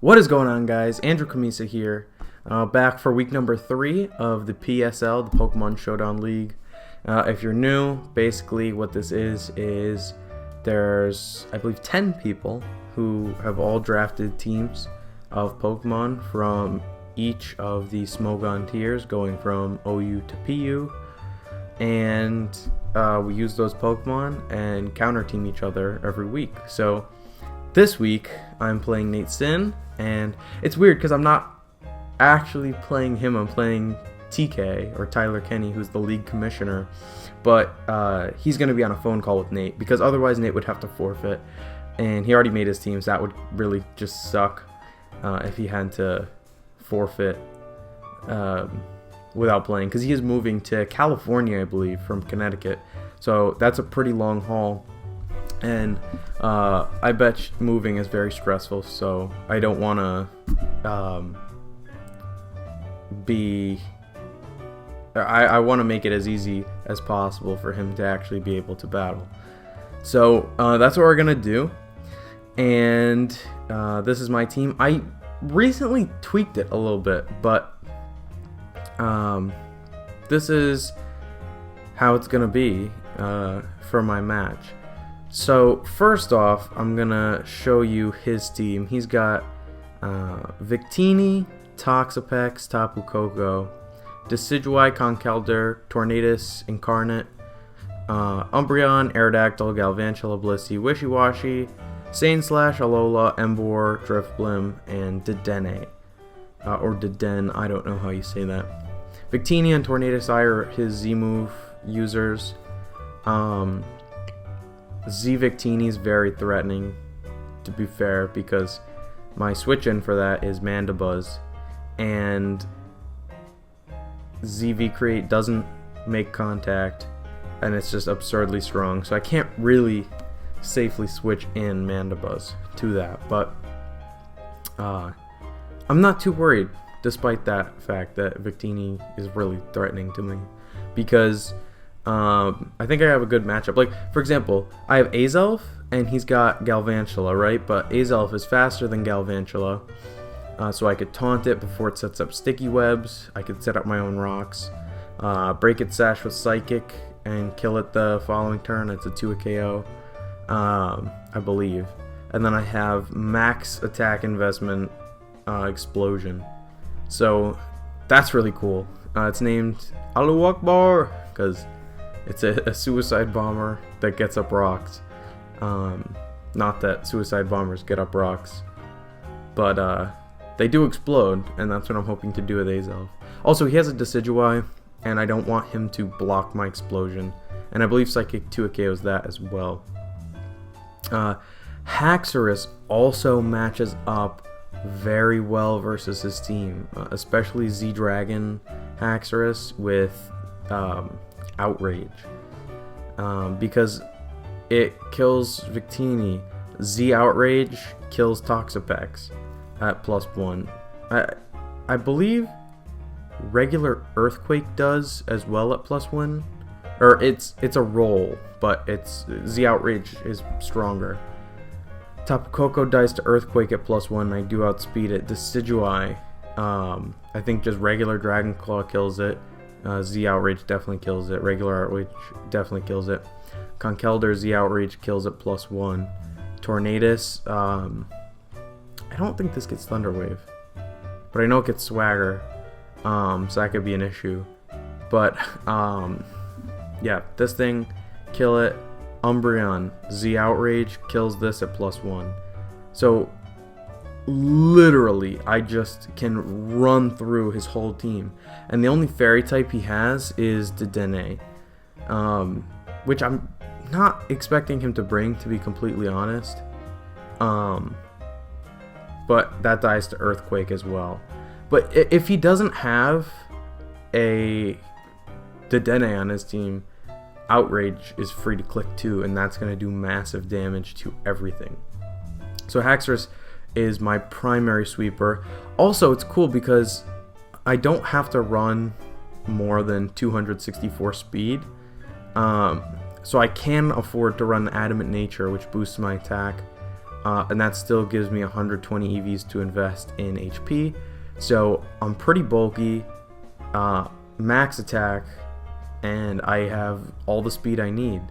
What is going on, guys? Andrew Kamisa here, back for week number 3 of the PSL, the Pokemon Showdown League. If you're new, basically what this is there's, I believe, 10 people who have all drafted teams of Pokemon from each of the Smogon tiers, going from OU to PU, and we use those Pokemon and counter team each other every week. So this week I'm playing Nate Sin, and it's weird because I'm not actually playing him. I'm playing TK, or Tyler Kenny, who's the league commissioner, but he's going to be on a phone call with Nate because otherwise Nate would have to forfeit, and he already made his team, so that would really just suck if he had to forfeit without playing, because he is moving to California, I believe, from Connecticut, so that's a pretty long haul. And I bet moving is very stressful, so I don't want to I want to make it as easy as possible for him to actually be able to battle. So that's what we're going to do. And this is my team. I recently tweaked it a little bit, but this is how it's going to be for my match. So first off, I'm gonna show you his team. He's got Victini, Toxapex, Tapu Koko, Decidueye, Conkeldurr, Tornadus, Incarnate, Umbreon, Aerodactyl, Galvantula, Blissey, Wishiwashi, Sainsslash, Alola, Emboar, Drifblim, and Dedenne. Or Deden, I don't know how you say that. Victini and Tornadus are his Z-move users. Z-Victini is very threatening, to be fair, because my switch-in for that is Mandibuzz, and Z-V-Create doesn't make contact, and it's just absurdly strong, so I can't really safely switch in Mandibuzz to that, but I'm not too worried, despite that fact that Victini is really threatening to me, because I think I have a good matchup. Like, for example, I have Azelf, and he's got Galvantula, right? But Azelf is faster than Galvantula, so I could taunt it before it sets up sticky webs. I could set up my own rocks, break its sash with Psychic, and kill it the following turn. It's a 2 KO, I believe. And then I have max attack investment Explosion. So that's really cool. It's named Allahu Akbar because it's a suicide bomber that gets up rocks. Not that suicide bombers get up rocks, but they do explode, and that's what I'm hoping to do with Azelf. Also, he has a Decidueye, and I don't want him to block my explosion. And I believe Psychic 2 KOs that as well. Haxorus also matches up very well versus his team, especially Z-Dragon Haxorus with Outrage, because it kills Victini. Z Outrage kills Toxapex at +1. I believe regular Earthquake does as well at +1, or it's a roll, but it's Z Outrage is stronger. Tapu Koko dies to Earthquake at +1. I do outspeed it. Decidueye, I think just regular Dragon Claw kills it. Z Outrage definitely kills it. Regular Outrage definitely kills it. Conkeldurr Z Outrage kills it +1. Tornadus, I don't think this gets Thunder Wave, but I know it gets Swagger, so that could be an issue. But yeah, this thing, kill it. Umbreon Z Outrage kills this at +1. So literally, I just can run through his whole team. And the only fairy type he has is Dedenne, which I'm not expecting him to bring, to be completely honest. But that dies to Earthquake as well. But if he doesn't have a Dedenne on his team, Outrage is free to click too, and that's going to do massive damage to everything. So Haxorus is my primary sweeper. Also, it's cool because I don't have to run more than 264 speed, so I can afford to run Adamant Nature, which boosts my attack and that still gives me 120 EVs to invest in HP. So I'm pretty bulky, max attack, and I have all the speed I need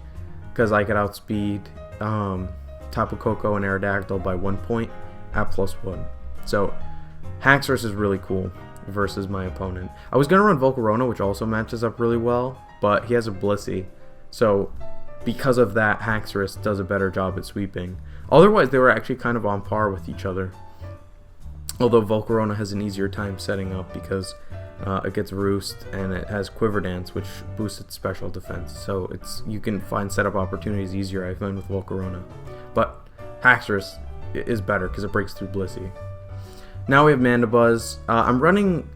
because I could outspeed Tapu Koko and Aerodactyl by 1 point at +1. So Haxorus is really cool versus my opponent. I was going to run Volcarona, which also matches up really well, but he has a Blissey. So because of that, Haxorus does a better job at sweeping. Otherwise, they were actually kind of on par with each other. Although Volcarona has an easier time setting up because it gets Roost and it has Quiver Dance, which boosts its special defense. So you can find setup opportunities easier, I find, with Volcarona. But Haxorus is better because it breaks through Blissey. Now we have Mandibuzz. I'm running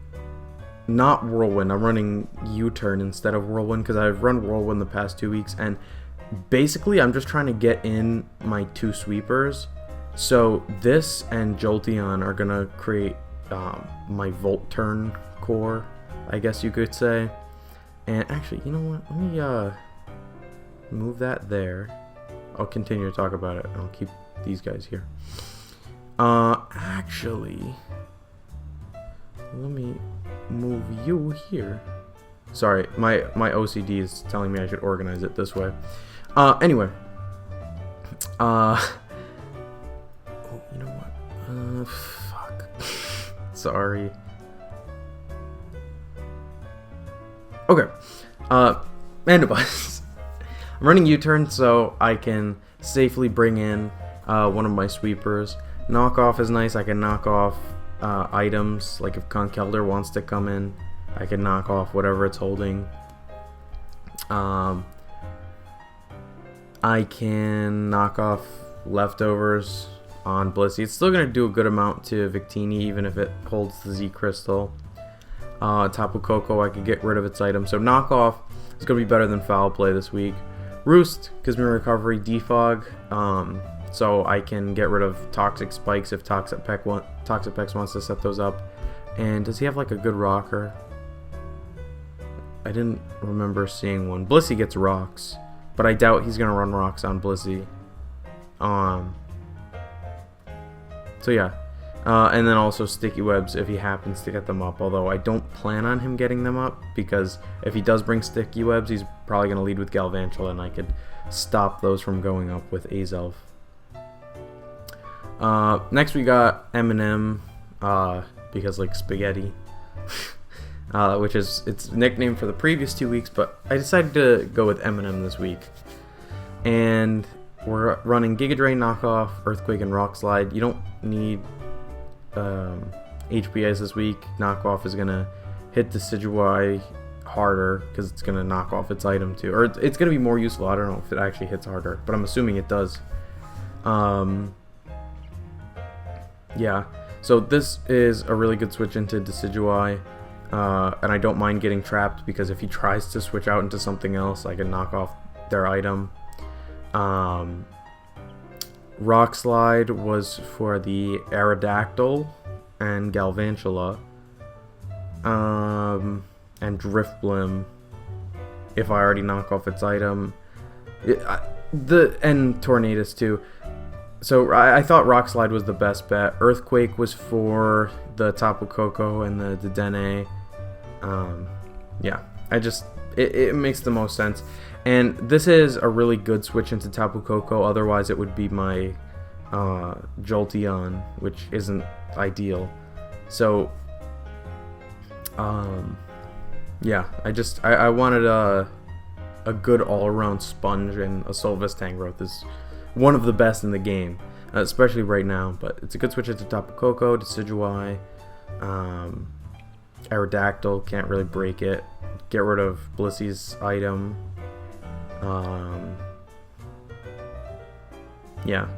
not Whirlwind. I'm running U-Turn instead of Whirlwind because I've run Whirlwind the past 2 weeks, and basically I'm just trying to get in my 2 sweepers. So this and Jolteon are gonna create my Volt Turn core, I guess you could say. And actually, you know what? Let me move that there. I'll continue to talk about it. I'll keep these guys here. Actually, let me move you here. Sorry, my OCD is telling me I should organize it this way. Anyway. Oh, you know what? Fuck. Sorry. Okay. Mandibuzz. I'm running U-Turn so I can safely bring in one of my sweepers. Knockoff is nice. I can knock off items, like if Conkeldurr wants to come in, I can knock off whatever it's holding. I can knock off leftovers on Blissey. It's still going to do a good amount to Victini, even if it holds the Z Crystal. Tapu Koko, I could get rid of its item. So knockoff is going to be better than foul play this week. Roost gives me recovery. Defog, so I can get rid of Toxic Spikes if Toxapex wants to set those up. And does he have like a good rocker? I didn't remember seeing one. Blissey gets rocks, but I doubt he's gonna run rocks on Blissey. So yeah, and then also Sticky Webs if he happens to get them up. Although I don't plan on him getting them up because if he does bring Sticky Webs, he's probably gonna lead with Galvantula, and I could stop those from going up with Azelf. Next we got Eminem, because like spaghetti, which is its nickname for the previous 2 weeks, but I decided to go with Eminem this week. And we're running Giga Drain, Knockoff, Earthquake, and Rock Slide. You don't need HPIs this week. Knockoff is gonna hit Decidueye harder because it's gonna knock off its item too, or it's gonna be more useful. I don't know if it actually hits harder, but I'm assuming it does. Yeah, so this is a really good switch into Decidueye, and I don't mind getting trapped because if he tries to switch out into something else, I can knock off their item. Rock Slide was for the Aerodactyl and Galvantula, and Drifblim if I already knock off its item, and Tornadus too. So I thought Rock Slide was the best bet. Earthquake was for the Tapu Koko and the Dene. Yeah, it makes the most sense. And this is a really good switch into Tapu Koko. Otherwise, it would be my Jolteon, which isn't ideal. So, yeah, I wanted a good all-around sponge, and a Solvis Tangrowth is one of the best in the game, especially right now. But it's a good switch into Tapu Koko, Decidueye, Aerodactyl, can't really break it. Get rid of Blissey's item. Yeah,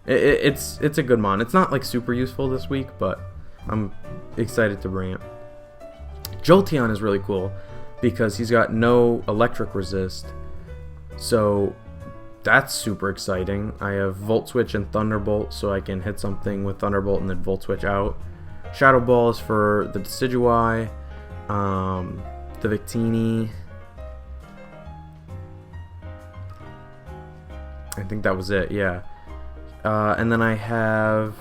it's a good mon. It's not like super useful this week, but I'm excited to bring it. Jolteon is really cool because he's got no electric resist, so that's super exciting. I have Volt Switch and Thunderbolt, so I can hit something with Thunderbolt and then Volt Switch out. Shadow Ball is for the Decidueye, the Victini. I think that was it, yeah. And then I have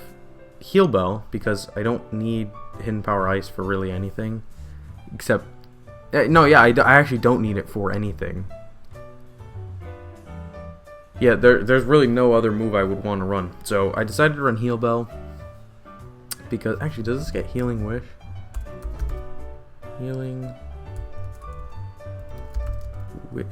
Heal Bell because I don't need Hidden Power Ice for really anything. Except... no, yeah, I actually don't need it for anything. Yeah, there's really no other move I would want to run. So I decided to run Heal Bell. Because... Actually, does this get Healing Wish? Healing...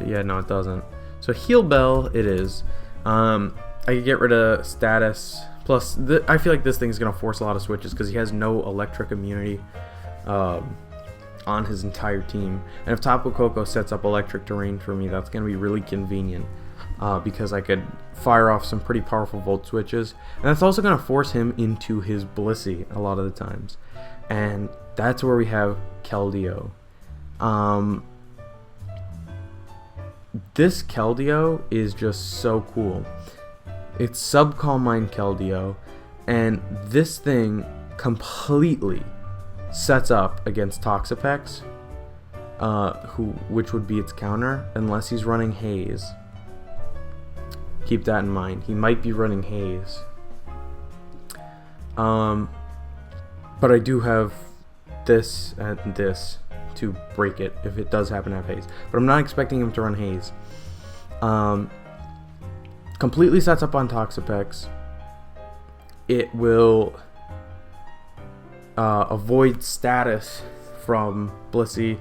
Yeah, no, it doesn't. So Heal Bell it is. I could get rid of Status. Plus, I feel like this thing is going to force a lot of switches because he has no electric immunity on his entire team. And if Tapu Koko sets up electric terrain for me, that's going to be really convenient because I could fire off some pretty powerful Volt switches. And that's also going to force him into his Blissey a lot of the times. And that's where we have Keldeo. This Keldeo is just so cool. It's Sub Calm Mind Keldeo, and this thing completely sets up against Toxapex, which would be its counter, unless he's running Haze. Keep that in mind. He might be running Haze. But I do have this and this to break it if it does happen to have Haze. But I'm not expecting him to run Haze. Completely sets up on Toxapex. It will avoid status from Blissey.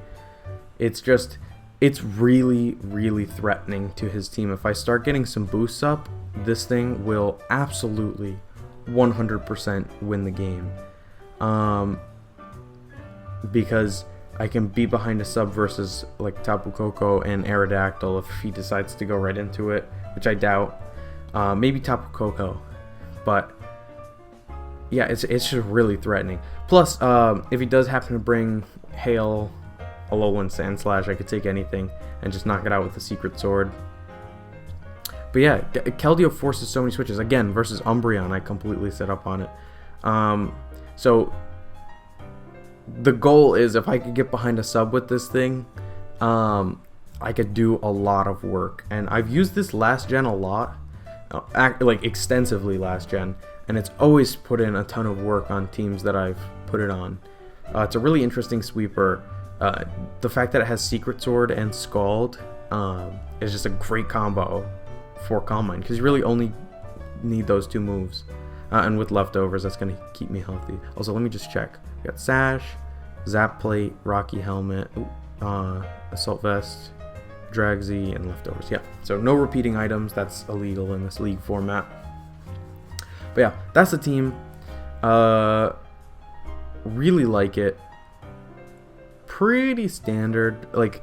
It's really, really threatening to his team. If I start getting some boosts up, this thing will absolutely 100% win the game. Because I can be behind a sub versus like Tapu Koko and Aerodactyl if he decides to go right into it, which I doubt. Maybe Tapu Koko, but yeah, it's just really threatening. Plus, if he does happen to bring Hail, Alolan Sandslash, I could take anything and just knock it out with a Secret Sword. But yeah, Keldeo forces so many switches. Again, versus Umbreon, I completely set up on it. So the goal is if I could get behind a sub with this thing, I could do a lot of work. And I've used this last gen a lot, like extensively last gen, and it's always put in a ton of work on teams that I've put it on. It's a really interesting sweeper. The fact that it has Secret Sword and Scald is just a great combo for Calm Mind, because you really only need those two moves. And with leftovers, that's going to keep me healthy. Also, let me just check. We got Sash, Zap Plate, Rocky Helmet, Assault Vest, Dragzy, and leftovers. Yeah, so no repeating items. That's illegal in this league format. But yeah, that's the team. Really like it. Pretty standard. Like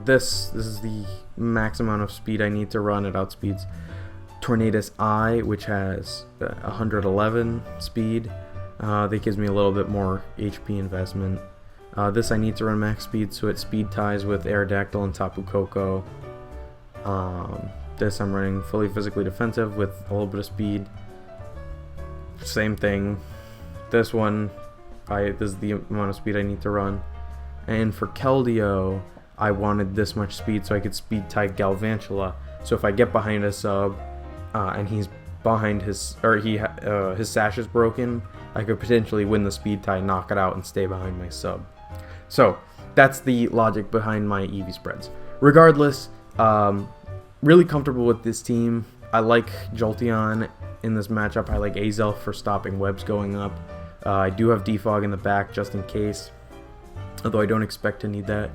this is the max amount of speed I need to run. It outspeeds Tornadus I, which has 111 speed. That gives me a little bit more HP investment. This I need to run max speed, so it speed ties with Aerodactyl and Tapu Koko. This I'm running fully physically defensive with a little bit of speed. Same thing. This one, this is the amount of speed I need to run. And for Keldeo, I wanted this much speed so I could speed tie Galvantula. So if I get behind a sub, and he's behind his sash is broken, I could potentially win the speed tie, knock it out, and stay behind my sub. So that's the logic behind my EV spreads. Regardless, really comfortable with this team. I like Jolteon in this matchup. I like Azel for stopping webs going up. I do have Defog in the back just in case, although I don't expect to need that.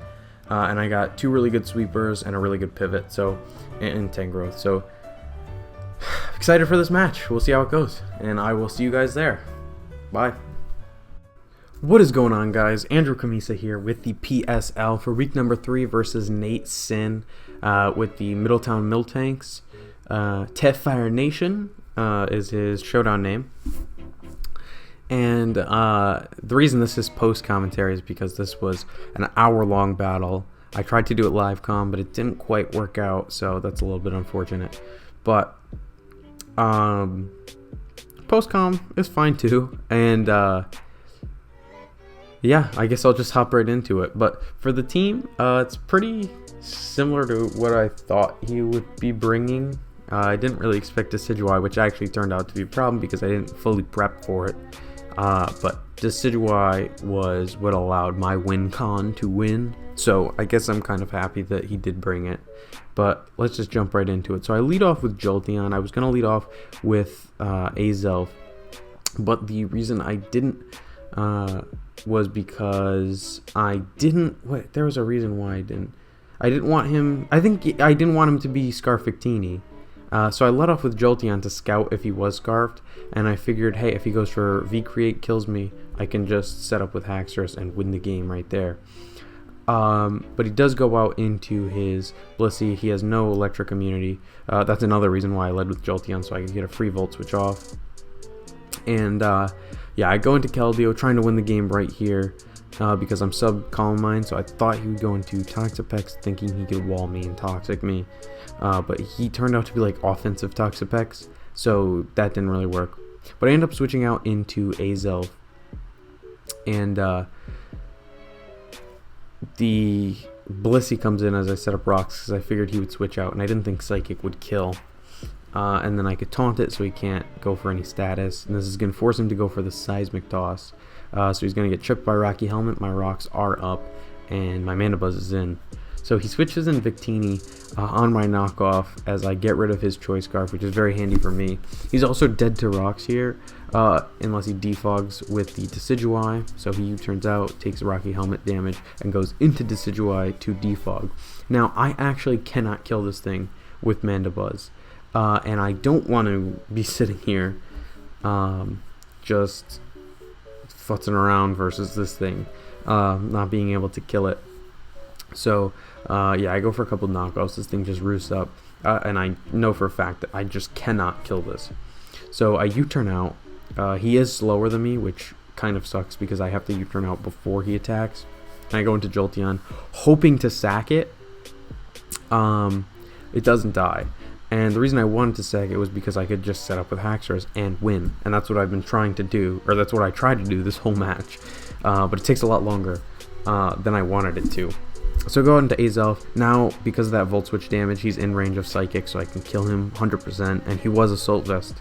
And I got two really good sweepers and a really good pivot, so and Tangrowth. So excited for this match. We'll see how it goes, and I will see you guys there. Bye. What is going on, guys? Andrew Kamisa here with the PSL for week number 3 versus Nate Sin with the Middletown Miltanks. Tefire Nation is his showdown name. And the reason this is post-commentary is because this was an hour-long battle. I tried to do it live comm, but it didn't quite work out, so that's a little bit unfortunate. But post-comm is fine too. And yeah, I guess I'll just hop right into it. But for the team, it's pretty similar to what I thought he would be bringing. I didn't really expect Decidueye, which actually turned out to be a problem because I didn't fully prep for it. But Decidueye was what allowed my win con to win. So I guess I'm kind of happy that he did bring it. But let's just jump right into it. So I lead off with Jolteon. I was going to lead off with Azelf. But the reason I didn't was because I didn't... Wait, there was a reason why I didn't. I didn't want him... I think I didn't want him to be Scarfictini. So I led off with Jolteon to scout if he was Scarfed, and I figured, hey, if he goes for V-Create, kills me, I can just set up with Haxorus and win the game right there. But he does go out into his Blissey. He has no electric immunity. That's another reason why I led with Jolteon, so I could get a free Volt Switch off. And yeah, I go into Keldeo, trying to win the game right here. Because I'm sub Calm Mind, so I thought he would go into Toxapex thinking he could wall me and Toxic me. But he turned out to be like offensive Toxapex, so that didn't really work. But I end up switching out into Azelf. And the Blissey comes in as I set up rocks because I figured he would switch out, and I didn't think Psychic would kill. And then I could taunt it so he can't go for any status. And this is going to force him to go for the Seismic Toss. So he's going to get tripped by Rocky Helmet. My rocks are up, and my Mandibuzz is in. So he switches in Victini on my knockoff as I get rid of his Choice Scarf, which is very handy for me. He's also dead to rocks here, unless he defogs with the Decidueye. So he turns out, takes Rocky Helmet damage, and goes into Decidueye to defog. Now, I actually cannot kill this thing with Mandibuzz. And I don't want to be sitting here just futzing around versus this thing, not being able to kill it. So yeah, I go for a couple knockoffs. This thing just roosts up, and I know for a fact that I just cannot kill this. So I U-turn out. He is slower than me, which kind of sucks because I have to U-turn out before he attacks. And I go into Jolteon, hoping to sack it. It doesn't die. And the reason I wanted to sack it was because I could just set up with Haxorus and win. And that's what I've been trying to do, or that's what I tried to do this whole match. But it takes a lot longer than I wanted it to. So go into Azelf. Now, because of that Volt Switch damage, he's in range of Psychic, so I can kill him 100%. And he was Assault Vest.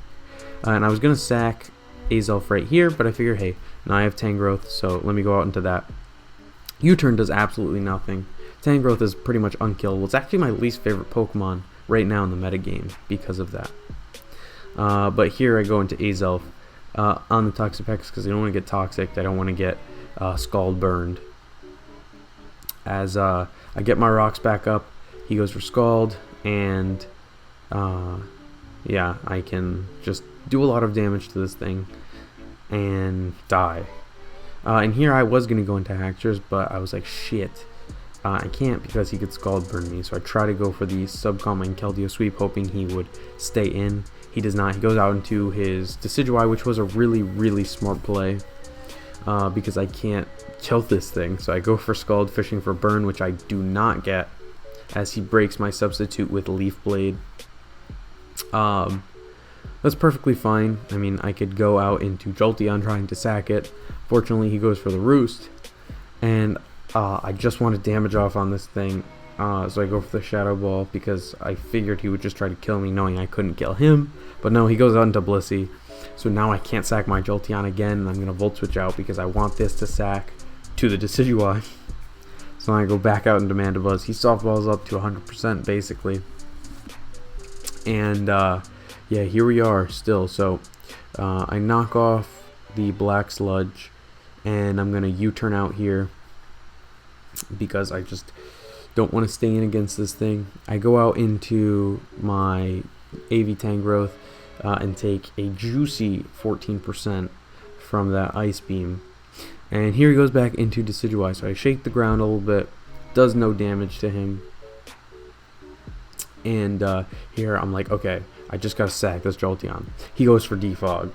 And I was going to sack Azelf right here, but I figure, hey, now I have Tangrowth, so let me go out into that. U-turn does absolutely nothing. Tangrowth is pretty much unkillable. It's actually my least favorite Pokemon right now in the metagame because of that. But here I go into Azelf on the Toxapex because I don't want to get Toxic. I don't want to get Scald Burned. As I get my rocks back up, he goes for Scald, and yeah, I can just do a lot of damage to this thing and die. And here I was going to go into Haxorus, but I was like, shit. I can't because he could Scald Burn me, so I try to go for the Subcom and Keldeo Sweep, hoping he would stay in. He does not. He goes out into his Decidueye, which was a really, really smart play because I can't kill this thing. So I go for Scald, fishing for Burn, which I do not get as he breaks my substitute with Leaf Blade. That's perfectly fine. I mean, I could go out into Jolteon trying to sack it. Fortunately, he goes for the Roost, and I just want to damage off on this thing, so I go for the Shadow Ball because I figured he would just try to kill me knowing I couldn't kill him. But no, he goes on to Blissey, so now I can't sack my Jolteon again, and I'm going to Volt Switch out because I want this to sack to the Decidueye. So I go back out into Mandibuzz. He softballs up to 100% basically. And yeah, here we are still. So I knock off the Black Sludge, and I'm going to U-turn out here because I just don't want to stay in against this thing. I go out into my AV Tangrowth and take a juicy 14% from that Ice Beam. And here he goes back into Decidueye, so I shake the ground a little bit, does no damage to him. And here I'm like, okay, I just got to sack this Jolteon. He goes for Defog.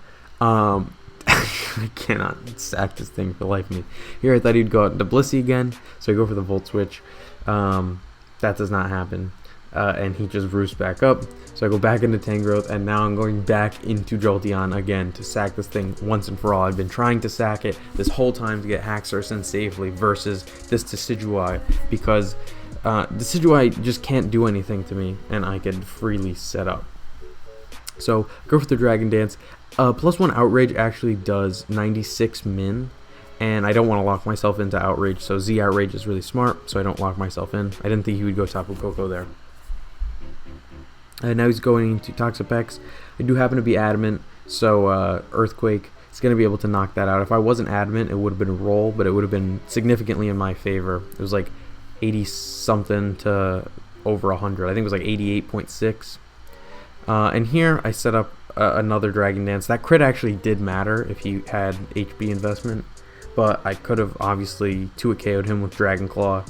I cannot sack this thing for the life of me. Here I thought he'd go out into Blissey again, so I go for the Volt Switch. That does not happen. And he just roosts back up. So I go back into Tangrowth, and now I'm going back into Jolteon again to sack this thing once and for all. I've been trying to sack it this whole time to get Haxorus in safely versus this Decidueye, because Decidueye just can't do anything to me, and I could freely set up. So go for the Dragon Dance. +1 Outrage actually does 96 min, and I don't want to lock myself into Outrage, so Z Outrage is really smart, so I don't lock myself in. I didn't think he would go Tapu Koko there. Now he's going into Toxapex. I do happen to be Adamant, so Earthquake is going to be able to knock that out. If I wasn't Adamant, it would have been a roll, but it would have been significantly in my favor. It was like 80-something to over 100. I think it was like 88.6. And here I set up another Dragon Dance. That crit actually did matter if he had HP investment, but I could have obviously 2-KO'd him with Dragon Claw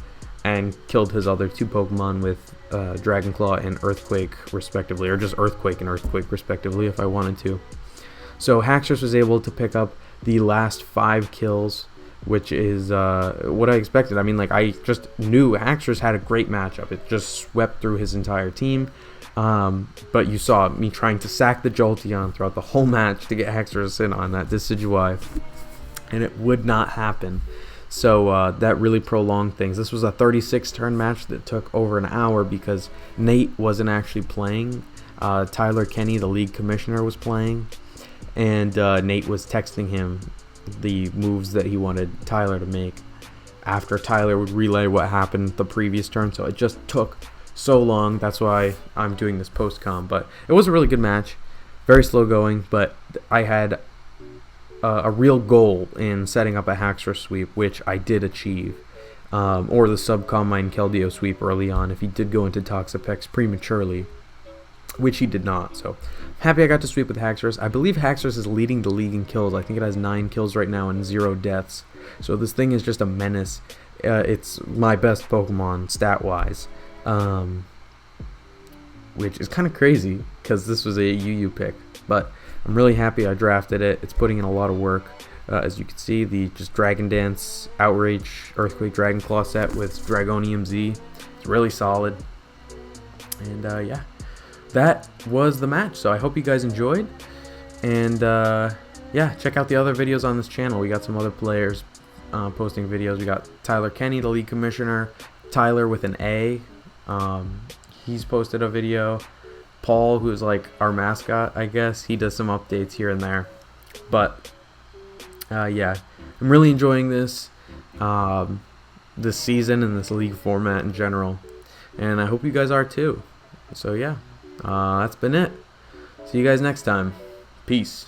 and killed his other 2 Pokemon with Dragon Claw and Earthquake respectively, or just Earthquake and Earthquake respectively if I wanted to. So Haxorus was able to pick up the last 5 kills, which is what I expected. I mean, like, I just knew Haxorus had a great matchup. It just swept through his entire team. But you saw me trying to sack the Jolteon throughout the whole match to get Haxorus in on that Decidueye, and it would not happen. So that really prolonged things. This was a 36-turn match that took over an hour because Nate wasn't actually playing. Tyler Kenny, the league commissioner, was playing, and Nate was texting him the moves that he wanted Tyler to make after Tyler would relay what happened the previous turn. So it just took so long. That's why I'm doing this post-com. But it was a really good match. Very slow going, but I had a real goal in setting up a Haxorus sweep, which I did achieve. Or the Subcombine Keldeo sweep early on if he did go into Toxapex prematurely, which he did not. So happy I got to sweep with Haxorus. I believe Haxorus is leading the league in kills. I think it has 9 kills right now and 0 deaths. So this thing is just a menace. It's my best Pokemon stat-wise, which is kind of crazy because this was a UU pick. But I'm really happy I drafted it. It's putting in a lot of work. As you can see, the just Dragon Dance, Outrage, Earthquake, Dragon Claw set with Dragonium Z. It's really solid. And yeah, that was the match. So I hope you guys enjoyed. And yeah, check out the other videos on this channel. We got some other players posting videos. We got Tyler Kenny, the league commissioner. Tyler with an A. He's posted a video. Paul, who's like our mascot, I guess, he does some updates here and there. But yeah, I'm really enjoying this this season and this league format in general, and I hope you guys are too. So yeah, that's been it. See you guys next time. Peace.